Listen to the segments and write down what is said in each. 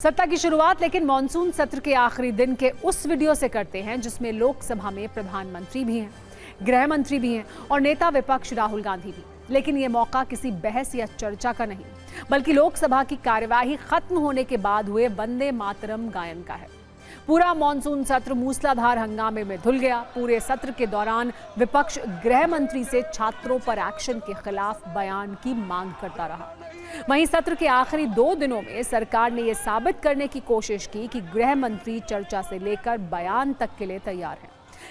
सत्ता की शुरुआत लेकिन मॉनसून सत्र के आखिरी दिन के उस वीडियो से करते हैं जिसमें लोकसभा में प्रधानमंत्री भी हैं, गृह मंत्री भी हैं और नेता विपक्ष राहुल गांधी भी। लेकिन ये मौका किसी बहस या चर्चा का नहीं, बल्कि लोकसभा की कार्यवाही खत्म होने के बाद हुए वंदे मातरम गायन का है। पूरा मॉनसून सत्र मूसलाधार हंगामे में धुल गया। पूरे सत्र के दौरान विपक्ष गृह मंत्री से छात्रों पर एक्शन के खिलाफ बयान की मांग करता रहा। वहीं सत्र के आखिरी 2 दिनों में सरकार ने यह साबित करने की कोशिश की कि गृह मंत्री चर्चा से लेकर बयान तक के लिए तैयार हैं,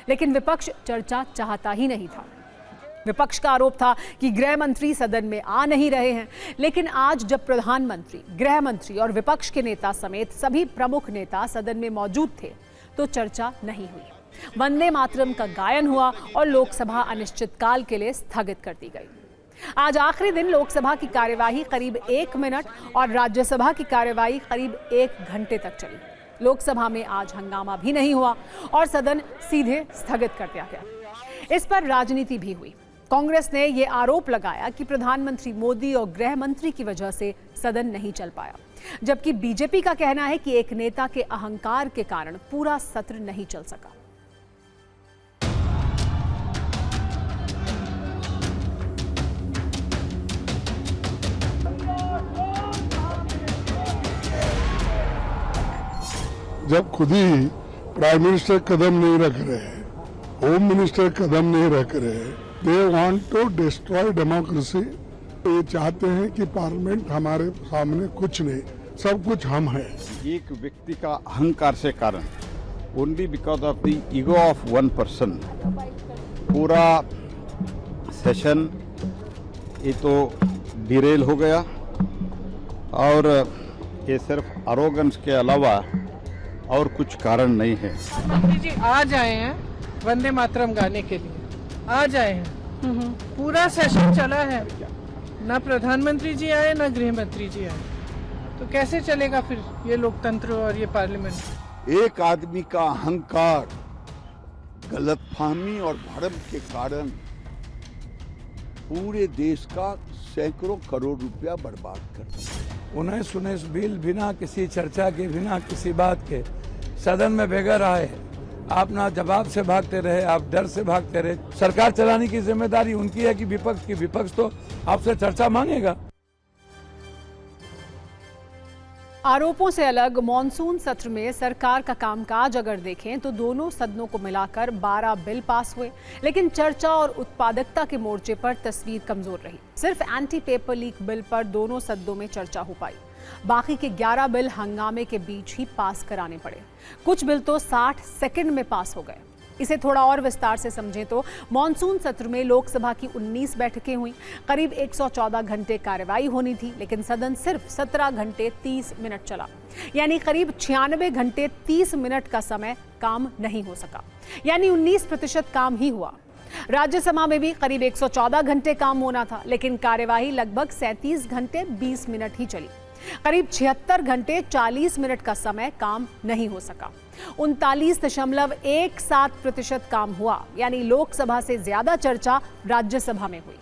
लेकिन विपक्ष चर्चा चाहता ही नहीं था। विपक्ष का आरोप था कि गृह मंत्री सदन में आ नहीं रहे हैं, लेकिन आज जब प्रधानमंत्री, गृह मंत्री और विपक्ष के नेता समेत सभी प्रमुख नेता सदन में मौजूद थे तो चर्चा नहीं हुई। वंदे मातरम का गायन हुआ और लोकसभा अनिश्चितकाल के लिए स्थगित कर दी गई। आज आखिरी दिन लोकसभा की कार्यवाही करीब 1 मिनट और राज्यसभा की कार्यवाही करीब 1 घंटे तक चली। लोकसभा में आज हंगामा भी नहीं हुआ और सदन सीधे स्थगित कर दिया गया। इस पर राजनीति भी हुई। कांग्रेस ने यह आरोप लगाया कि प्रधानमंत्री मोदी और गृह मंत्री की वजह से सदन नहीं चल पाया, जबकि बीजेपी का कहना है कि एक नेता के अहंकार के कारण पूरा सत्र नहीं चल सका। जब खुद ही प्राइम मिनिस्टर कदम नहीं रख रहे, होम मिनिस्टर कदम नहीं रख रहे, they want to destroy democracy. ये चाहते हैं कि पार्लियामेंट हमारे सामने कुछ नहीं, सब कुछ हम हैं। एक व्यक्ति का अहंकार से कारण, only because of the ego of one person, पूरा सेशन ये तो डिरेल हो गया। और ये सिर्फ अरोगेंस के अलावा और कुछ कारण नहीं है। मंत्री जी आज आए हैं वंदे मातरम गाने के लिए, आज आए हैं। पूरा सेशन चला है, ना प्रधानमंत्री जी आए ना गृह मंत्री जी आए, तो कैसे चलेगा फिर ये लोकतंत्र और ये पार्लियामेंट। एक आदमी का अहंकार, गलतफहमी और भ्रम के कारण पूरे देश का सैकड़ों करोड़ रुपया बर्बाद कर दिया। उन्हें सुने बिल बिना किसी चर्चा के, बिना किसी बात के सदन में बेघर आए। आप ना जवाब से भागते रहे, आप डर से भागते रहे। सरकार चलाने की जिम्मेदारी उनकी है कि विपक्ष की। विपक्ष तो आपसे चर्चा मांगेगा। आरोपों से अलग मॉनसून सत्र में सरकार का कामकाज अगर देखें तो दोनों सदनों को मिलाकर 12 बिल पास हुए, लेकिन चर्चा और उत्पादकता के मोर्चे पर तस्वीर कमजोर रही। सिर्फ एंटी पेपर लीक बिल पर दोनों सदनों में चर्चा हो पाई। बाकी के 11 बिल हंगामे के बीच ही पास कराने पड़े। कुछ बिल तो 60 सेकंड में पास हो गए। इसे थोड़ा और विस्तार से समझें तो मॉनसून सत्र में लोकसभा की 19 बैठकें हुई, करीब 114 घंटे कार्यवाही होनी थी, लेकिन सदन सिर्फ 17 घंटे 30 मिनट चला, यानी करीब 96 घंटे 30 मिनट का समय काम नहीं हो सका, यानी 19% काम ही हुआ। राज्यसभा में भी करीब 114 घंटे काम होना था, लेकिन कार्यवाही लगभग 37 घंटे 20 मिनट ही चली। करीब 76 घंटे 40 मिनट का समय काम नहीं हो सका। 39.17% काम हुआ, यानी लोकसभा से ज्यादा चर्चा राज्यसभा में हुई।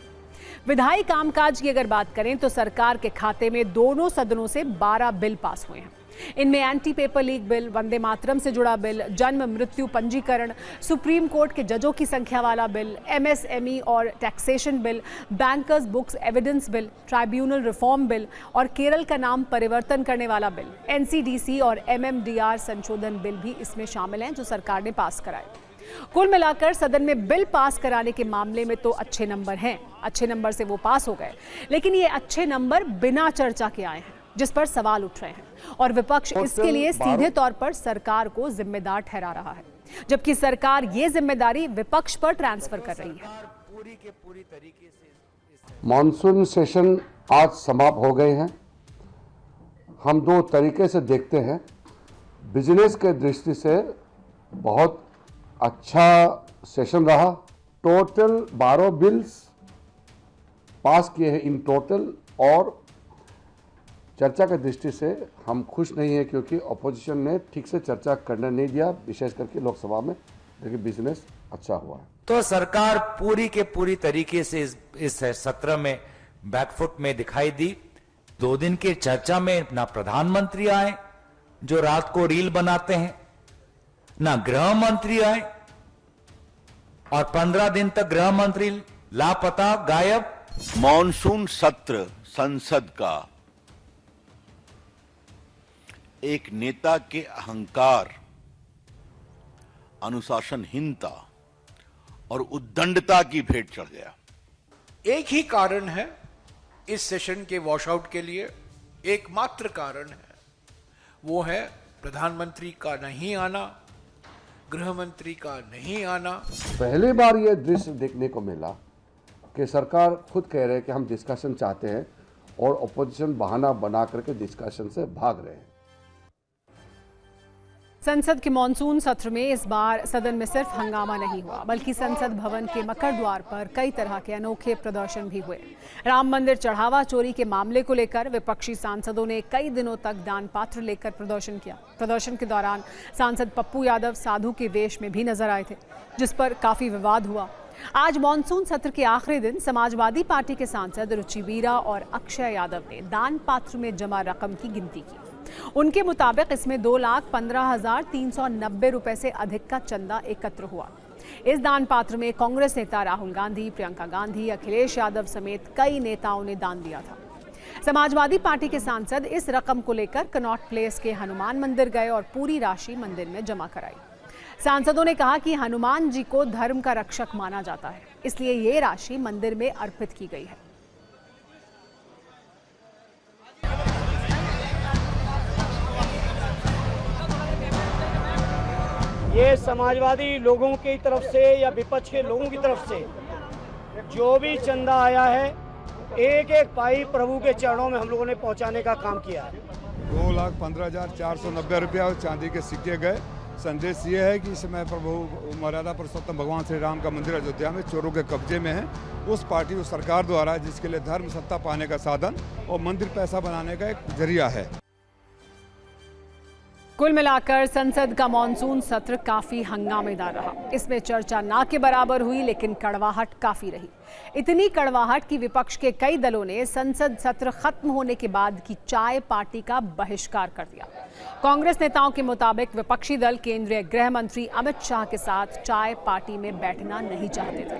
विधायी कामकाज की अगर बात करें तो सरकार के खाते में दोनों सदनों से 12 बिल पास हुए हैं। इनमें anti paper leak bill, Vande Mataram से जुड़ा बिल, जन्म मृत्यु पंजीकरण, सुप्रीम कोर्ट के जजों की संख्या वाला बिल, एमएसएमई और taxation bill, bankers books evidence bill, tribunal reform bill और केरल का नाम परिवर्तन करने वाला बिल, एनसीडीसी और एमएमडीआर संशोधन बिल भी इसमें शामिल हैं जो सरकार ने पास कराए। कुल मिलाकर सदन में बिल पास कराने के मामले में तो अच्छे नंबर हैं, अच्छे नंबर से वो पास हो गए, लेकिन ये अच्छे नंबर बिना चर्चा के आए हैं, जिस पर सवाल उठ रहे हैं और विपक्ष इसके लिए सीधे तौर पर सरकार को जिम्मेदार ठहरा रहा है, जबकि सरकार ये जिम्मेदारी विपक्ष पर ट्रांसफर कर रही है। मॉनसून सेशन आज समाप्त हो गए हैं। हम 2 तरीके से देखते हैं। बिजनेस के दृष्टि से बहुत अच्छा सेशन रहा। टोटल 12 बिल्स पास किए हैं इन टोटल, और चर्चा की दृष्टि से हम खुश नहीं है क्योंकि अपोजिशन ने ठीक से चर्चा करने नहीं दिया, विशेष करके लोकसभा में। लेकिन बिजनेस अच्छा हुआ है। तो सरकार पूरी के पूरी तरीके से इस सत्र में बैकफुट में दिखाई दी। 2 दिन की चर्चा में ना प्रधानमंत्री आए जो रात को रील बनाते हैं, ना गृह मंत्री आए और 15 दिन तक गृह मंत्री लापता, गायब। मॉनसून सत्र संसद का एक नेता के अहंकार, अनुशासनहीनता और उद्दंडता की भेंट चढ़ गया। एक ही कारण है इस सेशन के वॉशआउट के लिए, एकमात्र कारण है, वो है प्रधानमंत्री का नहीं आना, गृह मंत्री का नहीं आना। पहली बार ये दृश्य देखने को मिला कि सरकार खुद कह रहे हैं कि हम डिस्कशन चाहते हैं और ऑपोजिशन बहाना बना करके डिस्कशन से भाग रहे हैं। संसद के मॉनसून सत्र में इस बार सदन में सिर्फ हंगामा नहीं हुआ, बल्कि संसद भवन के मकर द्वार पर कई तरह के अनोखे प्रदर्शन भी हुए। राम मंदिर चढ़ावा चोरी के मामले को लेकर विपक्षी सांसदों ने कई दिनों तक दान पात्र लेकर प्रदर्शन किया। प्रदर्शन के दौरान सांसद पप्पू यादव साधु के वेश में भी नजर आए थे, जिस पर काफी विवाद हुआ। आज मॉनसून सत्र के आखिरी दिन समाजवादी पार्टी के सांसद रुचि वीरा और अक्षय यादव ने दान पात्र में जमा रकम की गिनती की। उनके मुताबिक इसमें 2,15,390 रुपए से अधिक का चंदा एकत्र हुआ। इस दान पात्र में कांग्रेस नेता राहुल गांधी, प्रियंका गांधी, अखिलेश यादव समेत कई नेताओं ने दान दिया था। समाजवादी पार्टी के सांसद इस रकम को लेकर कनॉट प्लेस के हनुमान मंदिर गए और पूरी राशि मंदिर में जमा कराई। सांसदों ने कहा कि हनुमान जी को धर्म का रक्षक माना जाता है, इसलिए ये राशि मंदिर में अर्पित की गई है। ये समाजवादी लोगों की तरफ से या विपक्ष के लोगों की तरफ से जो भी चंदा आया है, एक एक पाई प्रभु के चरणों में हम लोगों ने पहुंचाने का काम किया है। 2,15,490 रुपया चांदी के सिक्के गए। संदेश ये है कि इस समय प्रभु मर्यादा पुरुषोत्तम भगवान श्री राम का मंदिर अयोध्या में चोरों के कब्जे में है। उस पार्टी, उस सरकार द्वारा जिसके लिए धर्म सत्ता पाने का साधन और मंदिर पैसा बनाने का एक जरिया है। कुल मिलाकर संसद का मॉनसून सत्र काफी हंगामेदार रहा। इसमें चर्चा ना के बराबर हुई, लेकिन कड़वाहट काफी रही। इतनी कड़वाहट कि विपक्ष के कई दलों ने संसद सत्र खत्म होने के बाद की चाय पार्टी का बहिष्कार कर दिया। कांग्रेस नेताओं के मुताबिक विपक्षी दल केंद्रीय गृह मंत्री अमित शाह के साथ चाय पार्टी में बैठना नहीं चाहते थे।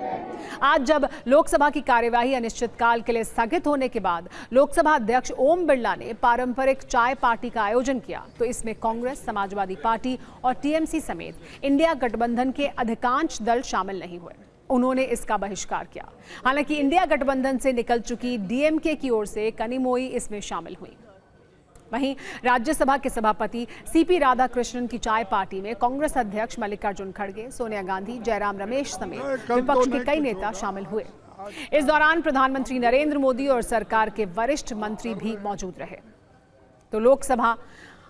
आज जब लोकसभा की कार्यवाही अनिश्चितकाल के लिए स्थगित होने के बाद लोकसभा अध्यक्ष ओम बिरला ने पारंपरिक चाय पार्टी का आयोजन किया, तो इसमें कांग्रेस, समाजवादी पार्टी और टीएमसी समेत इंडिया गठबंधन के अधिकांश दल शामिल नहीं हुए। उन्होंने इसका बहिष्कार किया। हालांकि इंडिया गठबंधन से निकल चुकी डीएमके की ओर से कनिमोई इसमें शामिल हुई। वहीं राज्यसभा के सभापति सीपी राधाकृष्णन की चाय पार्टी में कांग्रेस अध्यक्ष मल्लिकार्जुन खड़गे, सोनिया गांधी, जयराम रमेश समेत विपक्ष के कई नेता शामिल हुए। इस दौरान प्रधानमंत्री नरेंद्र मोदी और सरकार के वरिष्ठ मंत्री भी मौजूद रहे। तो लोकसभा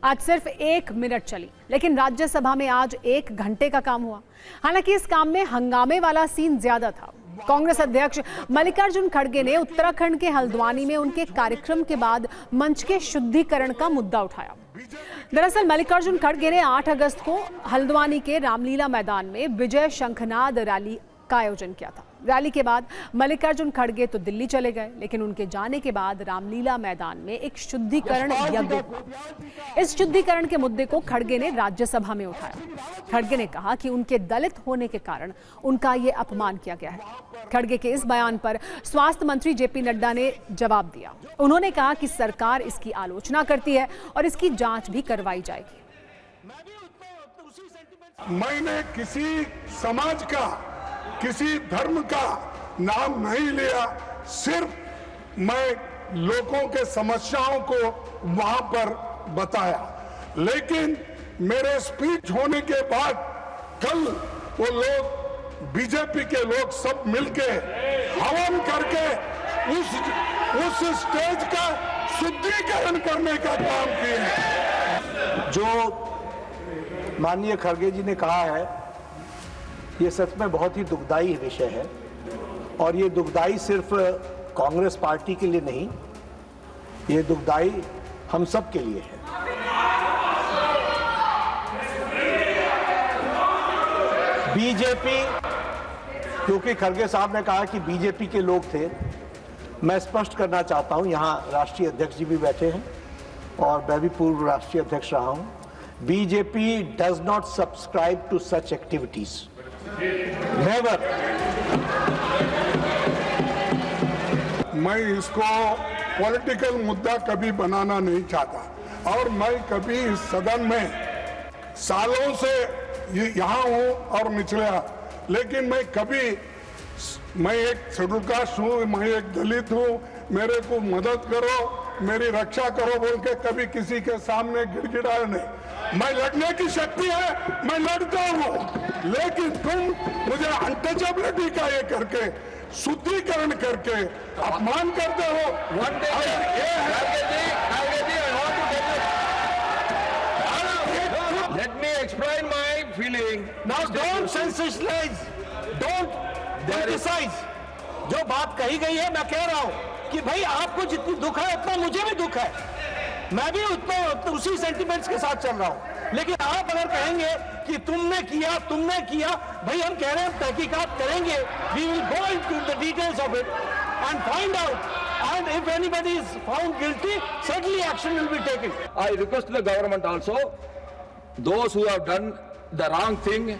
आज सिर्फ 1 मिनट चली, लेकिन राज्यसभा में आज 1 घंटे का काम हुआ। हालांकि इस काम में हंगामे वाला सीन ज्यादा था। कांग्रेस अध्यक्ष मल्लिकार्जुन खड़गे ने उत्तराखंड के हल्द्वानी में उनके कार्यक्रम के बाद मंच के शुद्धिकरण का मुद्दा उठाया। दरअसल मल्लिकार्जुन खड़गे ने 8 अगस्त को हल्द्वानी के रामलीला मैदान में विजय शंखनाद रैली का आयोजन किया था। रैली के बाद मल्लिकार्जुन खड़गे तो दिल्ली चले गए, लेकिन उनके जाने के बाद रामलीला मैदान में एक शुद्धिकरण यज्ञ हुआ। इस शुद्धिकरण के मुद्दे को खड़गे ने राज्यसभा में उठाया। खड़गे ने कहा कि उनके दलित होने के कारण उनका ये अपमान किया गया है। खड़गे के इस बयान पर स्वास्थ्य मंत्री जेपी नड्डा ने जवाब दिया। उन्होंने कहा कि सरकार इसकी आलोचना करती है और इसकी जांच भी करवाई जाएगी। मैंने किसी समाज का, किसी धर्म का नाम नहीं लिया, सिर्फ मैं लोगों के समस्याओं को वहां पर बताया। लेकिन मेरे स्पीच होने के बाद कल वो लोग, बीजेपी के लोग सब मिलके हवन करके उस स्टेज का शुद्धिकरण करने का काम किए। जो माननीय खड़गे जी ने कहा है, ये सच में बहुत ही दुखदाई विषय है, और ये दुखदाई सिर्फ कांग्रेस पार्टी के लिए नहीं, ये दुखदाई हम सब के लिए है। बीजेपी, क्योंकि खड़गे साहब ने कहा कि बीजेपी के लोग थे, मैं स्पष्ट करना चाहता हूं, यहां राष्ट्रीय अध्यक्ष जी भी बैठे हैं, और मैं भी पूर्व राष्ट्रीय अध्यक्ष रहा हूं, BJP does not subscribe to such activities, never. मैं इसको पॉलिटिकल मुद्दा कभी बनाना नहीं चाहता और मैं कभी इस सदन में सालों से यहाँ हूँ और निचला, लेकिन मैं एक शेड्यूल कास्ट हूँ, मैं एक दलित हूँ, मेरे को मदद करो, मेरी रक्षा करो बोल के कभी किसी के सामने गिड़गिड़ाया नहीं। मैं लड़ने की शक्ति है, मैं लड़ता हूँ, लेकिन तुम मुझे अनटचेबिलिटी का ये करके, शुद्धिकरण करके अपमान करते हो। Let me explain my feeling. Now don't sensationalize, don't criticize. जो बात कही गई है मैं कह रहा हूं कि भाई आपको जितनी दुख है उतना मुझे भी दुख है, मैं भी उतना उसी सेंटिमेंट्स के साथ चल रहा हूं। लेकिन आप अगर कहेंगे कि तुमने किया, भाई हम कह रहे हैं तहकीकात करेंगे, we will go into the details of it and find out, and if anybody is found guilty, certainly action will be taken. I request the government also, those who have done the wrong thing,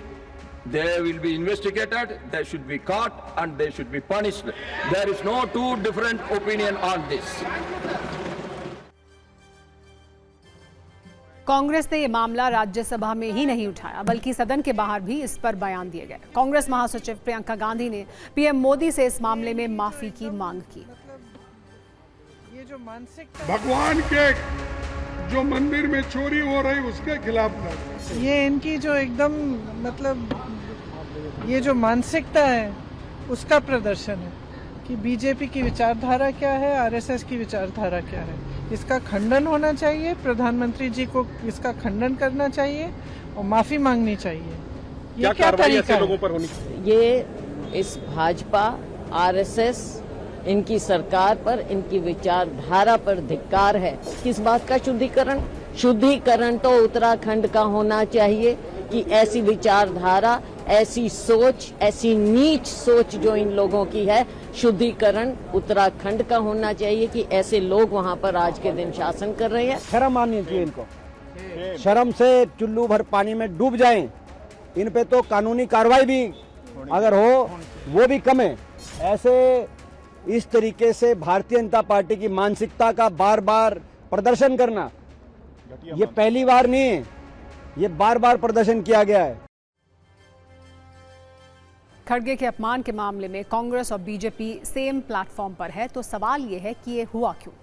they will be investigated, they should be caught and they should be punished. There is no two different opinion on this. Congress ने ये मामला राज्यसभा में ही नहीं उठाया, बल्कि सदन के बाहर भी इस पर बयान दिए गए। कांग्रेस महासचिव प्रियंका गांधी ने पीएम मोदी से इस मामले में माफी की मांग की। ये जो मानसिक भगवान के जो मंदिर में चोरी हो रही उसके खिलाफ लड़। ये इनकी जो एकदम मतलब ये जो मानसिकता है उसका प्रदर्शन है कि बीजेपी की विचारधारा क्या है, आरएसएस की विचारधारा क्या है। इसका खंडन होना चाहिए, प्रधानमंत्री जी को इसका खंडन करना चाहिए और माफी मांगनी चाहिए। ये क्या तरीका है? लोगों पर होनी चाहिए? ये इस भाजपा आरएसएस इनकी सरकार पर, इनकी विचारधारा पर धिक्कार है। किस बात का शुद्धिकरण? शुद्धिकरण तो उत्तराखंड का होना चाहिए कि ऐसी विचारधारा, ऐसी सोच, ऐसी नीच सोच जो इन लोगों की है, शुद्धिकरण उत्तराखंड का होना चाहिए कि ऐसे लोग वहां पर आज के दिन शासन कर रहे हैं। शर्म आनी चाहिए इनको, शर्म से चुल्लू भर पानी में डूब जाएं। इन पे तो कानूनी कार्रवाई भी अगर हो वो भी कम है। ऐसे इस तरीके से भारतीय जनता पार्टी की मानसिकता का बार बार प्रदर्शन करना ये पहली बार नहीं है, ये बार बार प्रदर्शन किया गया है। खड़गे के अपमान के मामले में कांग्रेस और बीजेपी सेम प्लेटफॉर्म पर है, तो सवाल ये है कि ये हुआ क्यों?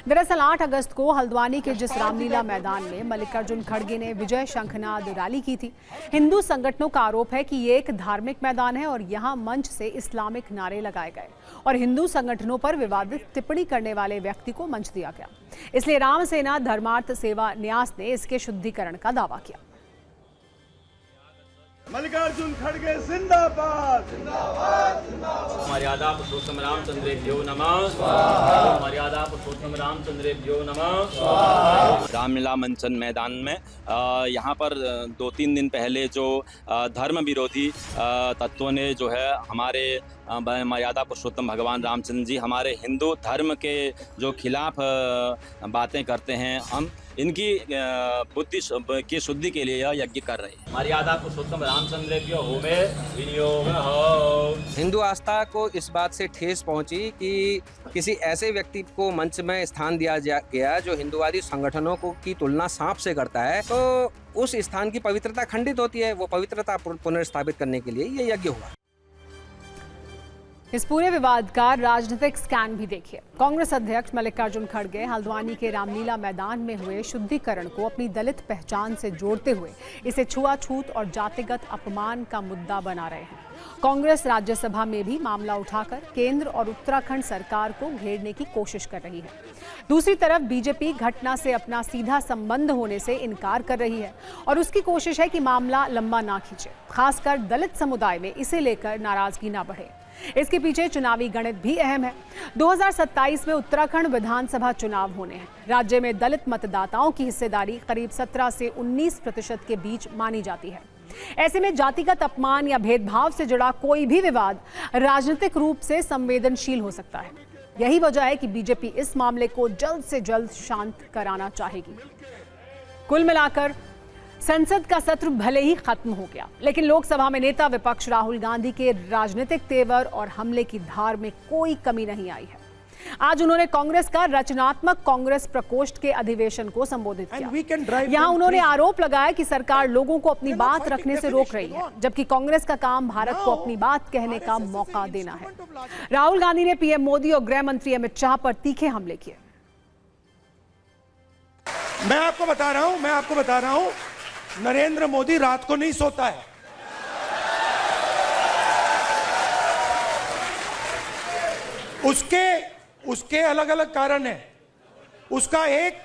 दरअसल 8 अगस्त को हल्द्वानी के जिस रामलीला मैदान में मल्लिकार्जुन खड़गे ने विजय शंखनाद रैली की थी, हिंदू संगठनों का आरोप है कि ये एक धार्मिक मैदान है और यहाँ मंच से इस्लामिक नारे लगाए गए और हिंदू संगठनों पर विवादित टिप्पणी करने वाले व्यक्ति को मंच दिया गया। इसलिए राम सेना धर्मार्थ सेवा न्यास ने इसके शुद्धिकरण का दावा किया। मल्लिकार्जुन खड़गे जिंदाबाद, जिंदाबाद, जिंदाबाद। मर्यादा पुरुषोत्तम रामचंद्रेभ्यो नमः, मर्यादा पुरुषोत्तम रामचंद्रेभ्यो नमः। रामलीला मंचन मैदान में यहाँ पर 2-3 दिन पहले जो धर्म विरोधी तत्वों ने जो है हमारे मर्यादा पुरुषोत्तम भगवान रामचंद्र जी, हमारे हिंदू धर्म के जो खिलाफ बातें करते हैं, हम इनकी बुद्धि की शुद्धि के लिए यह यज्ञ कर रहे हैं। मर्यादा पुरुषोत्तम रामचंद्रेभ्यो होमे विनियोग हो। हिंदू आस्था को इस बात से ठेस पहुंची कि किसी ऐसे व्यक्ति को मंच में स्थान दिया गया जो हिंदुवादी संगठनों को की तुलना सांप से करता है, तो उस स्थान की पवित्रता खंडित होती है। वो पवित्रता पुनर्स्थापित करने के लिए ये यज्ञ हुआ। इस पूरे विवाद का राजनीतिक स्कैन भी देखिए। कांग्रेस अध्यक्ष मल्लिकार्जुन खड़गे हल्द्वानी के रामलीला मैदान में हुए शुद्धिकरण को अपनी दलित पहचान से जोड़ते हुए इसे छुआछूत और जातिगत अपमान का मुद्दा बना रहे हैं। कांग्रेस राज्यसभा में भी मामला उठाकर केंद्र और उत्तराखंड सरकार को घेरने की कोशिश कर रही है। दूसरी तरफ बीजेपी घटना से अपना सीधा संबंध होने से इनकार कर रही है और उसकी कोशिश है कि मामला लंबा ना खींचे, खासकर दलित समुदाय में इसे लेकर नाराजगी ना बढ़े। इसके पीछे चुनावी गणित भी अहम है। 2027 में उत्तराखंड विधानसभा चुनाव होने हैं। राज्य में दलित मतदाताओं की हिस्सेदारी करीब 17 से 19% के बीच मानी जाती है। ऐसे में जातिगत अपमान या भेदभाव से जुड़ा कोई भी विवाद राजनीतिक रूप से संवेदनशील हो सकता है। यही वजह है कि बीजेपी इस मामले को जल्द से जल्द शांत कराना चाहेगी। कुल मिलाकर संसद का सत्र भले ही खत्म हो गया, लेकिन लोकसभा में नेता विपक्ष राहुल गांधी के राजनीतिक तेवर और हमले की धार में कोई कमी नहीं आई है। आज उन्होंने कांग्रेस का रचनात्मक कांग्रेस प्रकोष्ठ के अधिवेशन को संबोधित किया। यहां उन्होंने आरोप लगाया कि सरकार लोगों को अपनी बात रखने से रोक रही है, जबकि कांग्रेस का काम भारत को अपनी बात कहने का मौका देना है। राहुल गांधी ने पीएम मोदी और गृह मंत्री अमित शाह पर तीखे हमले किए। मैं आपको बता रहा हूं नरेंद्र मोदी रात को नहीं सोता है। उसके अलग अलग कारण है। उसका एक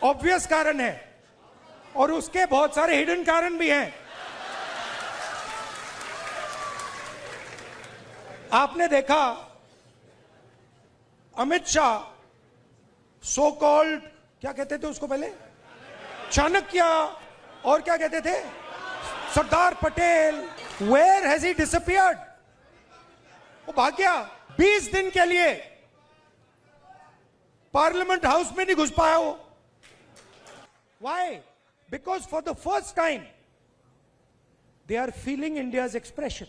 ऑब्वियस कारण है और उसके बहुत सारे हिडन कारण भी हैं। आपने देखा अमित शाह सो कॉल्ड, क्या कहते थे उसको पहले, चाणक्य, और क्या कहते थे, Sardar Patel, where has he disappeared? वो भाग गया। 20 दिन के लिए पार्लियामेंट हाउस में नहीं घुस पाया वो। Why? Because for the first time they are feeling India's expression.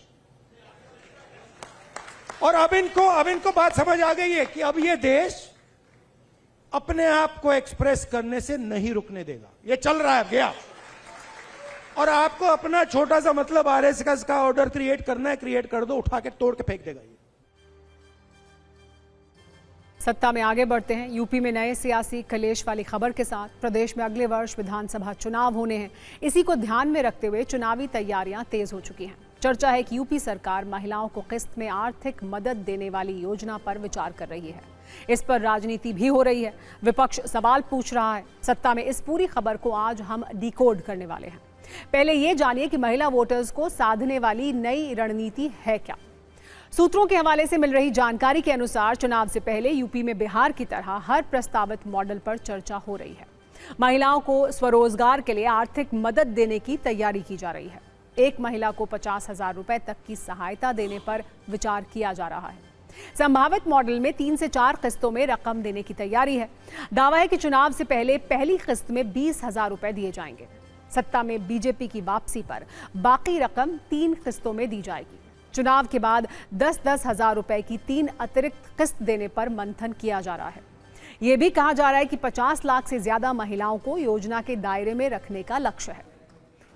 और अब इनको बात समझ आ गई है कि अब ये देश अपने आप को एक्सप्रेस करने से नहीं रुकने देगा। ये चल रहा है गया, और आपको अपना छोटा सा मतलब आरएसएस का ऑर्डर क्रिएट करना है, क्रिएट कर दो, उठा के तोड़ के फेंक देगा ये। सत्ता में आगे बढ़ते हैं। यूपी में नए सियासी कलेश वाली खबर के साथ प्रदेश में अगले वर्ष विधानसभा चुनाव होने हैं। इसी को ध्यान में रखते हुए चुनावी तैयारियां तेज हो चुकी हैं। चर्चा है कि यूपी सरकार महिलाओं को किस्त में आर्थिक मदद देने वाली योजना पर विचार कर रही है। इस पर राजनीति भी हो रही है। विपक्ष सवाल पूछ रहा है। सत्ता में इस पूरी खबर को आज हम डिकोड करने वाले हैं। पहले ये जानिए कि महिला वोटर्स को साधने वाली नई रणनीति है क्या। सूत्रों के हवाले से मिल रही जानकारी के अनुसार चुनाव से पहले यूपी में बिहार की तरह हर प्रस्तावित मॉडल पर चर्चा हो रही है। महिलाओं को स्वरोजगार के लिए आर्थिक मदद देने की तैयारी की जा रही है। एक महिला को 50,000 रुपए तक की सहायता देने पर विचार किया जा रहा है। संभावित मॉडल में 3 से 4 किस्तों में रकम देने की तैयारी है। दावा है कि चुनाव से पहले पहली किस्त में 20,000 रुपए दिए जाएंगे। सत्ता में बीजेपी की वापसी पर बाकी रकम 3 किस्तों में दी जाएगी। चुनाव के बाद 10-10 हजार रुपए की 3 अतिरिक्त किस्त देने पर मंथन किया जा रहा है। यह भी कहा जा रहा है कि 50 लाख से ज्यादा महिलाओं को योजना के दायरे में रखने का लक्ष्य है।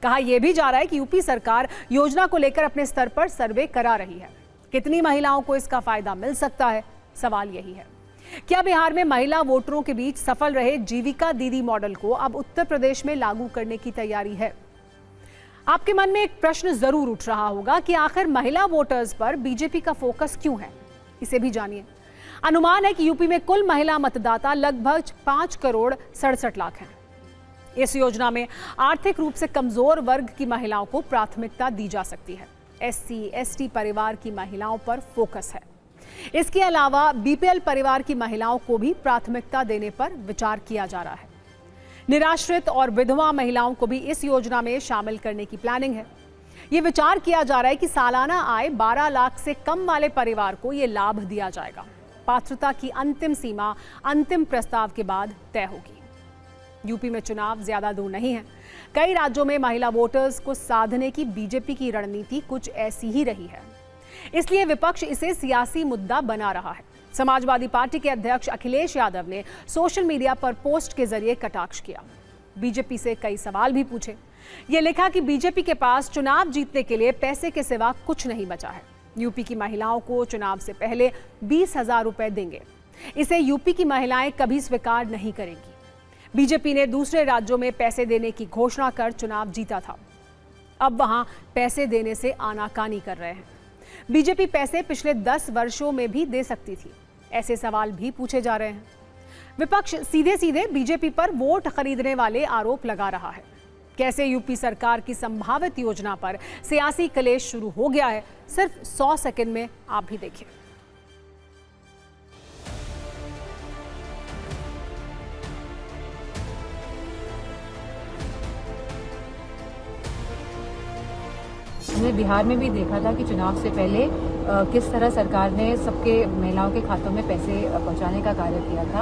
कहा यह भी जा रहा है कि यूपी सरकार योजना को लेकर अपने स्तर पर सर्वे करा रही है। कितनी महिलाओं को इसका फायदा मिल सकता है, सवाल यही है। क्या बिहार में महिला वोटरों के बीच सफल रहे जीविका दीदी मॉडल को अब उत्तर प्रदेश में लागू करने की तैयारी है? आपके मन में एक प्रश्न जरूर उठ रहा होगा कि आखिर महिला वोटर्स पर बीजेपी का फोकस क्यों है। इसे भी जानिए। अनुमान है कि यूपी में कुल महिला मतदाता लगभग 5 करोड़ 67 लाख हैं। इस योजना में आर्थिक रूप से कमजोर वर्ग की महिलाओं को प्राथमिकता दी जा सकती है। SC/ST परिवार की महिलाओं पर फोकस है। इसके अलावा बीपीएल परिवार की महिलाओं को भी प्राथमिकता देने पर विचार किया जा रहा है। निराश्रित और विधवा महिलाओं को भी इस योजना में शामिल करने की प्लानिंग है। यह विचार किया जा रहा है कि सालाना आय 12 लाख से कम वाले परिवार को यह लाभ दिया जाएगा। पात्रता की अंतिम सीमा अंतिम प्रस्ताव के बाद तय होगी। यूपी में चुनाव ज्यादा दूर नहीं है। कई राज्यों में महिला वोटर्स को साधने की बीजेपी की रणनीति कुछ ऐसी ही रही है। इसलिए विपक्ष इसे सियासी मुद्दा बना रहा है। समाजवादी पार्टी के अध्यक्ष अखिलेश यादव ने सोशल मीडिया पर पोस्ट के जरिए कटाक्ष किया। बीजेपी से कई सवाल भी पूछे। ये लिखा कि बीजेपी के पास चुनाव जीतने के लिए पैसे के सिवा कुछ नहीं बचा है। यूपी की महिलाओं को चुनाव से पहले 20,000 रुपए देंगे। इसे यूपी की महिलाएं कभी स्वीकार नहीं करेंगी। बीजेपी ने दूसरे राज्यों में पैसे देने की घोषणा कर चुनाव जीता था। अब वहां पैसे देने से आनाकानी कर रहे हैं। बीजेपी पैसे पिछले 10 वर्षों में भी दे सकती थी। ऐसे सवाल भी पूछे जा रहे हैं। विपक्ष सीधे सीधे बीजेपी पर वोट खरीदने वाले आरोप लगा रहा है। कैसे यूपी सरकार की संभावित योजना पर सियासी कलेश शुरू हो गया है, सिर्फ 100 सेकंड में आप भी देखिए। हमने बिहार में भी देखा था कि चुनाव से पहले किस तरह सरकार ने सबके महिलाओं के खातों में पैसे पहुंचाने का कार्य किया था,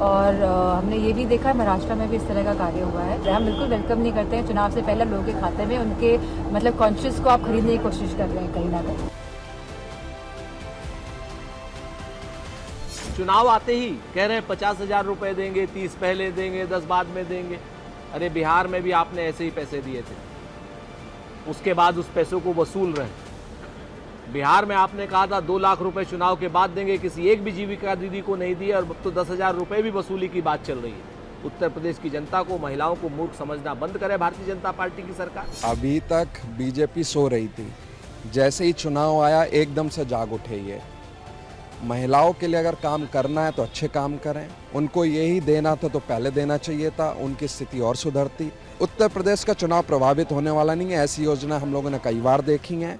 और हमने ये भी देखा महाराष्ट्र में भी इस तरह का कार्य हुआ है। हम बिल्कुल वेलकम नहीं करते हैं चुनाव से पहले लोगों के खाते में उनके मतलब कॉन्शियस को आप खरीदने की कोशिश कर रहे हैं कहीं ना कहीं। चुनाव आते ही कह रहे हैं 50,000 रुपए देंगे, 30 पहले देंगे, 10 बाद में देंगे। अरे बिहार में भी आपने ऐसे ही पैसे दिए थे, उसके बाद उस पैसों को वसूल रहे हैं। बिहार में आपने कहा था 2 लाख रुपए चुनाव के बाद देंगे, किसी एक भी जीविका दीदी को नहीं दिए, और अब तो 10,000 रुपए भी वसूली की बात चल रही है। उत्तर प्रदेश की जनता को, महिलाओं को मूर्ख समझना बंद करे भारतीय जनता पार्टी की सरकार। अभी तक बीजेपी सो रही थी, जैसे ही चुनाव आया एकदम से जाग उठे। ये महिलाओं के लिए अगर काम करना है तो अच्छे काम करें, उनको यही देना था तो पहले देना चाहिए था, उनकी स्थिति और सुधरती। उत्तर प्रदेश का चुनाव प्रभावित होने वाला नहीं है, ऐसी योजना हम लोगों ने कई बार देखी है।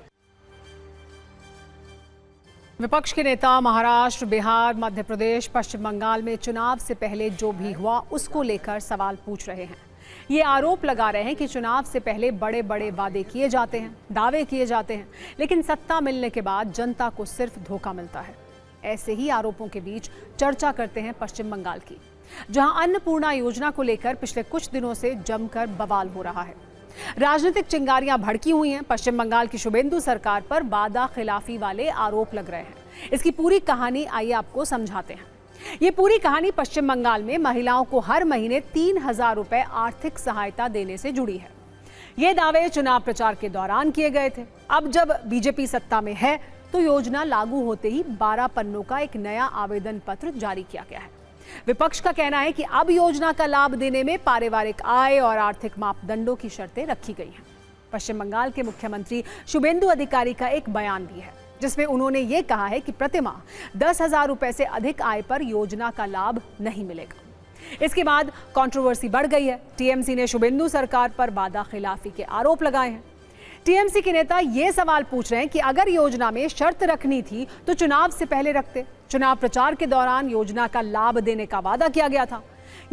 विपक्ष के नेता महाराष्ट्र, बिहार, मध्य प्रदेश, पश्चिम बंगाल में चुनाव से पहले जो भी हुआ उसको लेकर सवाल पूछ रहे हैं। ये आरोप लगा रहे हैं कि चुनाव से पहले बड़े बड़े वादे किए जाते हैं, दावे किए जाते हैं, लेकिन सत्ता मिलने के बाद जनता को सिर्फ धोखा मिलता है। ऐसे ही आरोपों के बीच चर्चा करते हैं पश्चिम बंगाल की, जहां अन्नपूर्णा योजना को लेकर पिछले कुछ दिनों से जमकर बवाल हो रहा है। राजनीतिक चिंगारियां भड़की हुई हैं। पश्चिम बंगाल की शुभेंदु सरकार पर वादा खिलाफी वाले आरोप लग रहे हैं। इसकी पूरी कहानी आइए आपको समझाते हैं। ये पूरी कहानी पश्चिम बंगाल में महिलाओं को हर महीने 3,000 रुपए आर्थिक सहायता देने से जुड़ी है। ये दावे चुनाव प्रचार के दौरान किए गए थे। अब जब बीजेपी सत्ता में है तो योजना लागू होते ही 12 पन्नों का एक नया आवेदन पत्र जारी किया गया है। विपक्ष का कहना है कि अब योजना का लाभ देने में पारिवारिक आय और आर्थिक मापदंडों की शर्तें रखी गई हैं। पश्चिम बंगाल के मुख्यमंत्री शुभेंदु अधिकारी का एक बयान भी है, जिसमें उन्होंने ये कहा है कि प्रतिमाह 10,000 रुपए से अधिक आय पर योजना का लाभ नहीं मिलेगा। इसके बाद कंट्रोवर्सी बढ़ गई है। टीएमसी ने शुभेंदु सरकार पर वादा खिलाफी के आरोप लगाए हैं। टीएमसी के नेता ये सवाल पूछ रहे हैं कि अगर योजना में शर्त रखनी थी तो चुनाव से पहले रखते। चुनाव प्रचार के दौरान योजना का लाभ देने का वादा किया गया था।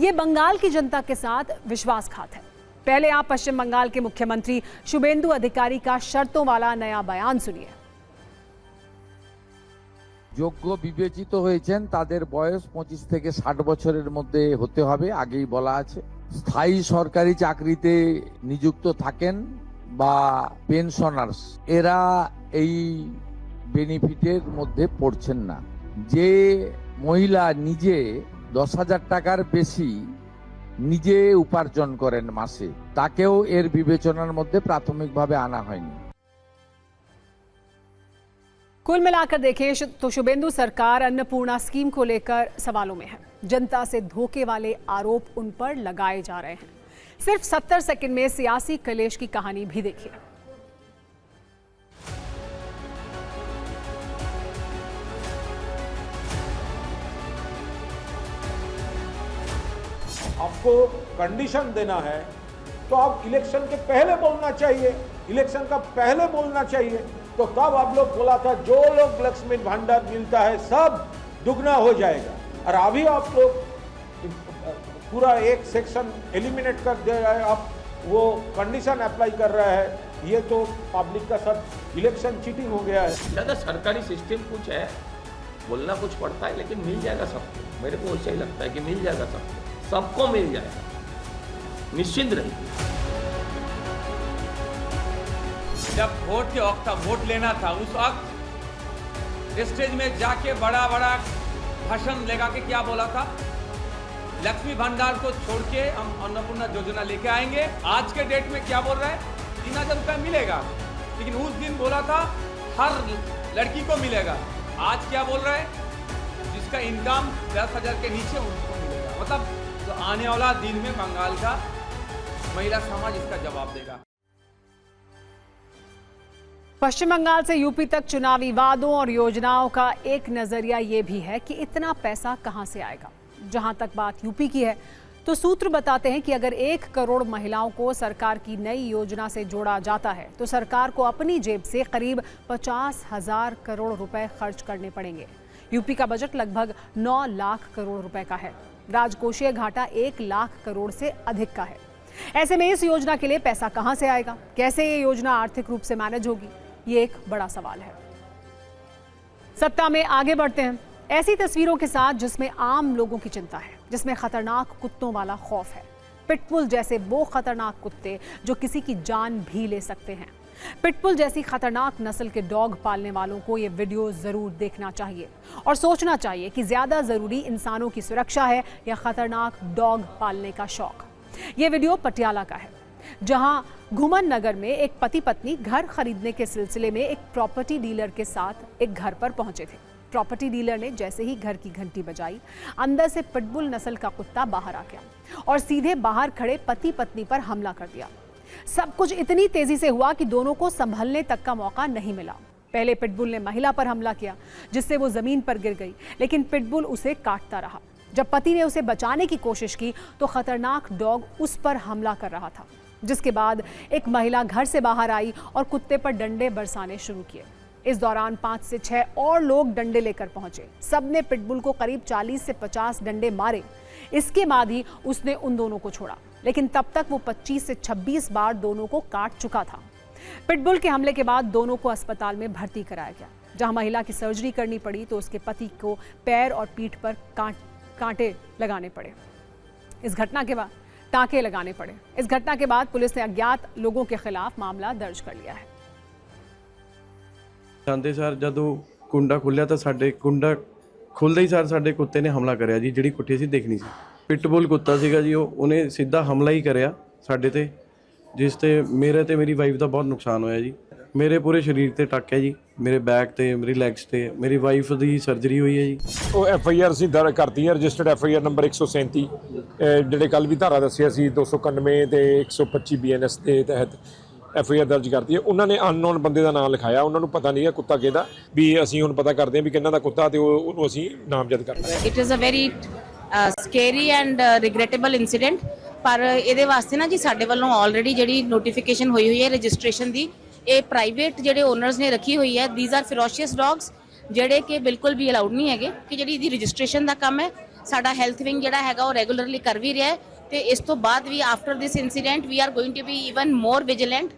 ये बंगाल की जनता के साथ विश्वासघात है। पहले आप पश्चिम बंगाल के मुख्यमंत्री शुभेंदु अधिकारी का शर्तों वाला नया बयान सुनिए। যোগ্য বিবেচিত হয়েছেন তাদের বয়স 25 থেকে 60 বছরের মধ্যে হতে হবে, আগেই বলা আছে। স্থায়ী সরকারি চাকরিতে নিযুক্ত থাকেন বা পেনশনার্স, এরা এই বেনিফিটের মধ্যে পড়ছেন না। যে মহিলা নিজে 10,000 টাকার বেশি নিজে উপার্জন করেন মাসে, তাকেও এর বিবেচনার মধ্যে প্রাথমিকভাবে আনা হয়নি। कुल मिलाकर देखें तो शुभेंदु सरकार अन्नपूर्णा स्कीम को लेकर सवालों में है। जनता से धोखे वाले आरोप उन पर लगाए जा रहे हैं। सिर्फ 70 सेकंड में सियासी कलेश की कहानी भी देखिए। आपको कंडीशन देना है तो आप इलेक्शन के पहले बोलना चाहिए, इलेक्शन का पहले बोलना चाहिए। तो तब आप लोग बोला था जो लोग लक्ष्मी भंडार मिलता है सब दुगना हो जाएगा, और अभी आप लोग पूरा एक सेक्शन एलिमिनेट कर दे रहे हैं, आप वो कंडीशन अप्लाई कर रहे हैं। ये तो पब्लिक का सब इलेक्शन चीटिंग हो गया है। दादा सरकारी सिस्टम कुछ है, बोलना कुछ पड़ता है, लेकिन मिल जाएगा सबको। मेरे को ऐसा ही लगता है कि मिल जाएगा सबको मिल जाएगा, निश्चिंत रहिए। जब वोट के वक्त वोट लेना था उस वक्त स्टेज में जाके बड़ा बड़ा भाषण लगा के क्या बोला था, लक्ष्मी भंडार को छोड़ के हम अन्नपूर्णा योजना लेके आएंगे। आज के डेट में क्या बोल रहा है, 3,000 रुपया मिलेगा, लेकिन उस दिन बोला था हर लड़की को मिलेगा। आज क्या बोल रहा है, जिसका इनकम 10,000 के नीचे उनको मिलेगा। मतलब तो आने वाला दिन में बंगाल का महिला समाज इसका जवाब देगा। पश्चिम बंगाल से यूपी तक चुनावी वादों और योजनाओं का एक नजरिया ये भी है कि इतना पैसा कहां से आएगा। जहां तक बात यूपी की है तो सूत्र बताते हैं कि अगर 1 करोड़ महिलाओं को सरकार की नई योजना से जोड़ा जाता है तो सरकार को अपनी जेब से करीब 50,000 करोड़ रुपए खर्च करने पड़ेंगे। यूपी का बजट लगभग 9 लाख करोड़ रुपए का है। राजकोषीय घाटा 1 लाख करोड़ से अधिक का है। ऐसे में इस योजना के लिए पैसा कहां से आएगा, कैसे ये योजना आर्थिक रूप से मैनेज होगी, ये एक बड़ा सवाल है। सत्ता में आगे बढ़ते हैं ऐसी तस्वीरों के साथ जिसमें आम लोगों की चिंता है, जिसमें खतरनाक कुत्तों वाला खौफ है। पिटबुल जैसे वो खतरनाक कुत्ते जो किसी की जान भी ले सकते हैं। पिटबुल जैसी खतरनाक नस्ल के डॉग पालने वालों को ये वीडियो जरूर देखना चाहिए और सोचना चाहिए कि ज्यादा जरूरी इंसानों की सुरक्षा है या खतरनाक डॉग पालने का शौक। ये वीडियो पटियाला का है, जहां घुमन नगर में एक पति पत्नी घर खरीदने के सिलसिले में एक प्रॉपर्टी डीलर के साथ एक घर पर पहुंचे थे। प्रॉपर्टी डीलर ने जैसे ही घर की घंटी बजाई, अंदर से पिटबुल नस्ल का कुत्ता बाहर आ गया और सीधे बाहर खड़े पति पत्नी पर हमला कर दिया। सब कुछ इतनी तेजी से हुआ कि दोनों को संभलने तक का मौका नहीं मिला। पहले पिटबुल ने महिला पर हमला किया, जिससे वो जमीन पर गिर गई, लेकिन पिटबुल उसे काटता रहा। जब पति ने उसे बचाने की कोशिश की तो खतरनाक डॉग उस पर हमला कर रहा था, जिसके बाद एक महिला घर से बाहर आई और कुत्ते पर डंडे बरसाने शुरू किए। इस दौरान 5 से 6 और लोग डंडे लेकर पहुंचे। सबने पिटबुल को करीब 40 से 50 डंडे मारे। इसके बाद ही उसने उन दोनों को छोड़ा, लेकिन तब तक वो 25 से 26 बार दोनों को काट चुका था। पिटबुल के हमले के बाद दोनों को अस्पताल में भर्ती कराया गया, जहां महिला की सर्जरी करनी पड़ी तो उसके पति को पैर और पीठ पर कांटे लगाने पड़े। इस घटना के बाद टांके लगाने पड़े। इस घटना के बाद पुलिस ने अज्ञात लोगों के खिलाफ मामला दर्ज कर लिया है। ਜਾਂਦੇ ਸਰ ਜਦੋਂ ਕੁੰਡਾ ਖੁੱਲਿਆ ਤਾਂ ਸਾਡੇ ਕੁੰਡਾ ਖੁੱਲਦੇ ਹੀ ਸਰ ਸਾਡੇ ਕੁੱਤੇ ਨੇ ਹਮਲਾ ਕਰਿਆ ਜੀ। ਜਿਹੜੀ ਕੁੱਟੀ ਅਸੀਂ ਦੇਖਣੀ ਸੀ, ਪਿਟਬੁਲ ਕੁੱਤਾ ਸੀਗਾ ਜੀ, ਉਹਨੇ ਸਿੱਧਾ ਹਮਲਾ ਹੀ ਕਰਿਆ ਸਾਡੇ ਤੇ, ਜਿਸ ਤੇ ਮੇਰੇ ਤੇ ਮੇਰੀ ਵਾਈਫ ਦਾ ਬਹੁਤ ਨੁਕਸਾਨ ਹੋਇਆ ਜੀ। ਮੇਰੇ ਪੂਰੇ ਸਰੀਰ ਤੇ ਟੱਕ ਹੈ ਜੀ, ਮੇਰੇ ਬੈਕ ਤੇ, ਮੇਰੀ ਲੈਗਸ ਤੇ। ਮੇਰੀ ਵਾਈਫ ਦੀ ਸਰਜਰੀ ਹੋਈ ਹੈ ਜੀ। ਉਹ FIR ਅਸੀਂ ਦਰਜ ਕਰਤੀ ਹੈ, ਰਜਿਸਟਰਡ FIR ਨੰਬਰ 137 ਜਿਹੜੇ ਕੱਲ ਵੀ ਧਾਰਾ ਦੱਸਿਆ ਸੀ 291 ਤੇ 125 BNS ਦੇ ਤਹਿਤ FIR ਦਰਜ ਕਰਤੀ ਹੈ। ਉਹਨਾਂ ਨੇ ਅਨਨੋਨ ਬੰਦੇ ਦਾ ਨਾਮ ਲਿਖਾਇਆ, ਉਹਨਾਂ ਨੂੰ ਪਤਾ ਨਹੀਂ ਹੈ ਕੁੱਤਾ ਕਿਹਦਾ, ਵੀ ਅਸੀਂ ਹੁਣ ਪਤਾ ਕਰਦੇ ਹਾਂ ਵੀ ਕਿਹਨਾਂ ਦਾ ਕੁੱਤਾ ਤੇ ਉਹਨੂੰ ਅਸੀਂ ਨਾਮਜ਼ਦ ਕਰਨਾ। It is a very scary and regrettable incident, ਪਰ ਇਹਦੇ ਵਾਸਤੇ ਨਾ ਜੀ ਸਾਡੇ ਵੱਲੋਂ ਆਲਰੇਡੀ ਜਿਹੜੀ ਨੋਟੀਫਿਕੇਸ਼ਨ ਹੋਈ ਹੈ ਰਜਿਸਟ੍ਰੇਸ਼ਨ ਦੀ, ਇਹ ਪ੍ਰਾਈਵੇਟ ਜਿਹੜੇ ਓਨਰਸ ਨੇ ਰੱਖੀ ਹੋਈ ਹੈ। ਥੀਸ ਆਰ ਫੈਰੋਸ਼ੀਅਸ ਡੌਗਸ ਜਿਹੜੇ ਕਿ ਬਿਲਕੁਲ ਵੀ ਅਲਾਉਡ ਨਹੀਂ ਹੈਗੇ, ਕਿ ਜਿਹੜੀ ਇਹਦੀ ਰਜਿਸਟ੍ਰੇਸ਼ਨ ਦਾ ਕੰਮ ਹੈ ਸਾਡਾ ਹੈਲਥ ਵਿੰਗ ਜਿਹੜਾ ਹੈਗਾ ਉਹ ਰੈਗੂਲਰਲੀ ਕਰ ਵੀ ਰਿਹਾ ਹੈ। ਤੇ ਇਸ ਤੋਂ ਬਾਅਦ ਵੀ after this incident we are going to be even more vigilant.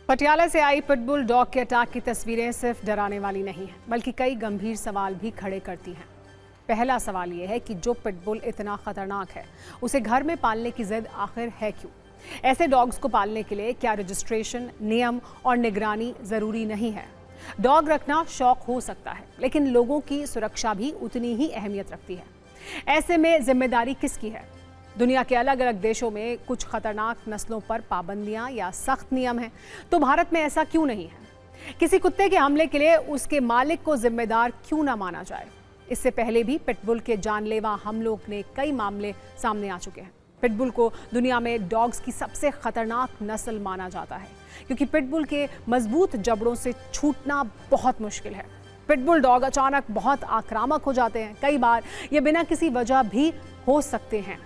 Patiala से आई पिटबुल डॉग के अटैक की तस्वीरें सिर्फ डराने वाली नहीं हैं, बल्कि कई गंभीर सवाल भी खड़े करती हैं। पहला सवाल ये है कि जो पिटबुल इतना खतरनाक है, उसे घर में पालने की जिद आखिर है क्यों? ऐसे डॉग्स को पालने के लिए क्या रजिस्ट्रेशन, नियम और निगरानी जरूरी नहीं है? डॉग रखना शौक हो सकता है, लेकिन लोगों की सुरक्षा भी उतनी ही अहमियत रखती है। ऐसे में जिम्मेदारी किसकी है? दुनिया के अलग अलग देशों में कुछ खतरनाक नस्लों पर पाबंदियां या सख्त नियम हैं, तो भारत में ऐसा क्यों नहीं है? किसी कुत्ते के हमले के लिए उसके मालिक को जिम्मेदार क्यों ना माना जाए? इससे पहले भी पिटबुल के जानलेवा हमलों के कई मामले सामने आ चुके हैं। पिटबुल को दुनिया में डॉग्स की सबसे खतरनाक नस्ल माना जाता है, क्योंकि पिटबुल के मजबूत जबड़ों से छूटना बहुत मुश्किल है। पिटबुल डॉग अचानक बहुत आक्रामक हो जाते हैं। कई बार ये बिना किसी वजह भी हो सकते हैं।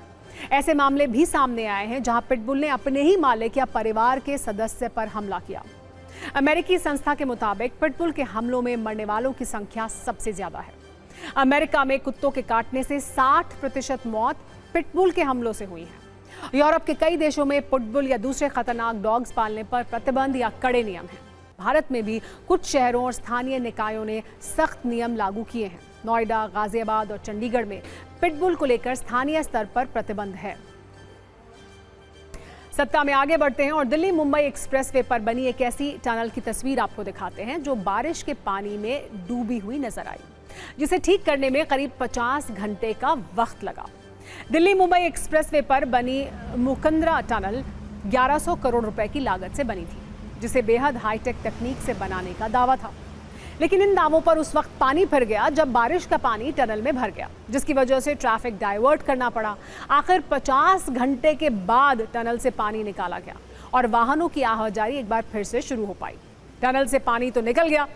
ऐसे मामले भी सामने आए हैं जहां पिटबुल ने अपने ही मालिक या परिवार के सदस्य पर हमला किया। अमेरिकी संस्था के मुताबिक पिटबुल के हमलों में मरने वालों की संख्या सबसे ज्यादा है। अमेरिका में कुत्तों के काटने से 60% मौत पिटबुल के हमलों से हुई है। यूरोप के कई देशों में पिटबुल या दूसरे खतरनाक डॉग्स पालने पर प्रतिबंध या कड़े नियम हैं। भारत में भी कुछ शहरों और स्थानीय निकायों ने सख्त नियम लागू किए हैं। नोएडा, गाजियाबाद और चंडीगढ़ में पिटबुल को लेकर स्थानीय स्तर पर प्रतिबंध है। सत्ता में आगे बढ़ते हैं और दिल्ली मुंबई एक्सप्रेसवे पर बनी एक ऐसी टनल की तस्वीर आपको दिखाते हैं जो बारिश के पानी में डूबी हुई नजर आई, जिसे ठीक करने में करीब 50 घंटे का वक्त लगा। दिल्ली मुंबई एक्सप्रेसवे पर बनी मुकंदरा टनल 1100 करोड़ रुपए की लागत से बनी थी, जिसे बेहद हाईटेक तकनीक से बनाने का दावा था। लेकिन इन दावों पर उस वक्त पानी फिर गया जब बारिश का पानी टनल में भर गया, जिसकी वजह से ट्रैफिक डाइवर्ट करना पड़ा। आखिर 50 घंटे के बाद टनल से पानी निकाला गया और वाहनों की आवाजाही एक बार फिर से शुरू हो पाई। टनल से पानी तो निकल गया,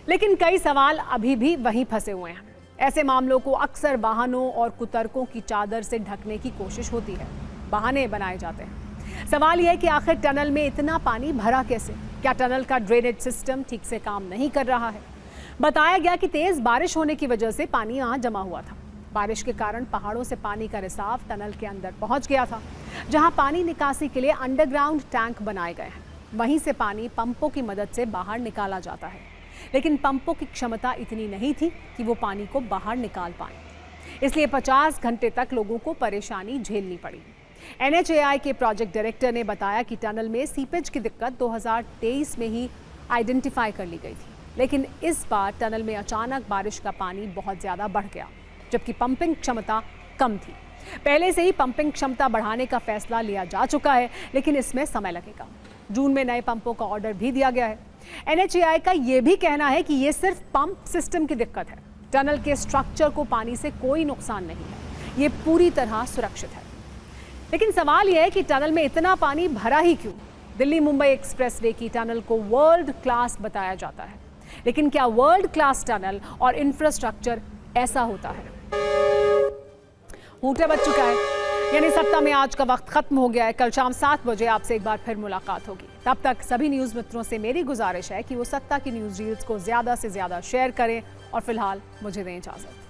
लेकिन कई सवाल अभी भी वहीं फंसे हुए हैं। ऐसे मामलों को अक्सर वाहनों और कुतर्कों की चादर से ढकने की कोशिश होती है, बहाने बनाए जाते हैं। सवाल यह है कि आखिर टनल में इतना पानी भरा कैसे? क्या टनल का ड्रेनेज सिस्टम ठीक से काम नहीं कर रहा है? बताया गया कि तेज बारिश होने की वजह से पानी यहाँ जमा हुआ था। बारिश के कारण पहाड़ों से पानी का रिसाव टनल के अंदर पहुंच गया था, जहां पानी निकासी के लिए अंडरग्राउंड टैंक बनाए गए हैं। वहीं से पानी पंपों की मदद से बाहर निकाला जाता है, लेकिन पंपों की क्षमता इतनी नहीं थी कि वो पानी को बाहर निकाल पाए, इसलिए 50 घंटे तक लोगों को परेशानी झेलनी पड़ी। NHAI के प्रोजेक्ट डायरेक्टर ने बताया कि टनल में सीपेज की दिक्कत 2023 में ही आइडेंटिफाई कर ली गई थी, लेकिन इस बार टनल में अचानक बारिश का पानी बहुत ज़्यादा बढ़ गया, जबकि पंपिंग क्षमता कम थी। पहले से ही पंपिंग क्षमता बढ़ाने का फैसला लिया जा चुका है, लेकिन इसमें समय लगेगा। जून में नए पंपों का ऑर्डर भी दिया गया है। NHAI का ये भी कहना है कि ये सिर्फ पंप सिस्टम की दिक्कत है। टनल के स्ट्रक्चर को पानी से कोई नुकसान नहीं है, ये पूरी तरह सुरक्षित है। लेकिन सवाल यह है कि टनल में इतना पानी भरा ही क्यों? दिल्ली मुंबई एक्सप्रेसवे की टनल को वर्ल्ड क्लास बताया जाता है, लेकिन क्या वर्ल्ड क्लास टनल और इंफ्रास्ट्रक्चर ऐसा होता है? ऊँटा बज चुका है, यानी सत्ता में आज का वक्त खत्म हो गया है। कल शाम 7 बजे आपसे एक बार फिर मुलाकात होगी। तब तक सभी न्यूज़ मित्रों से मेरी गुजारिश है कि वो सत्ता की न्यूज़ रील्स को ज़्यादा से ज़्यादा शेयर करें और फिलहाल मुझे दें इजाज़त।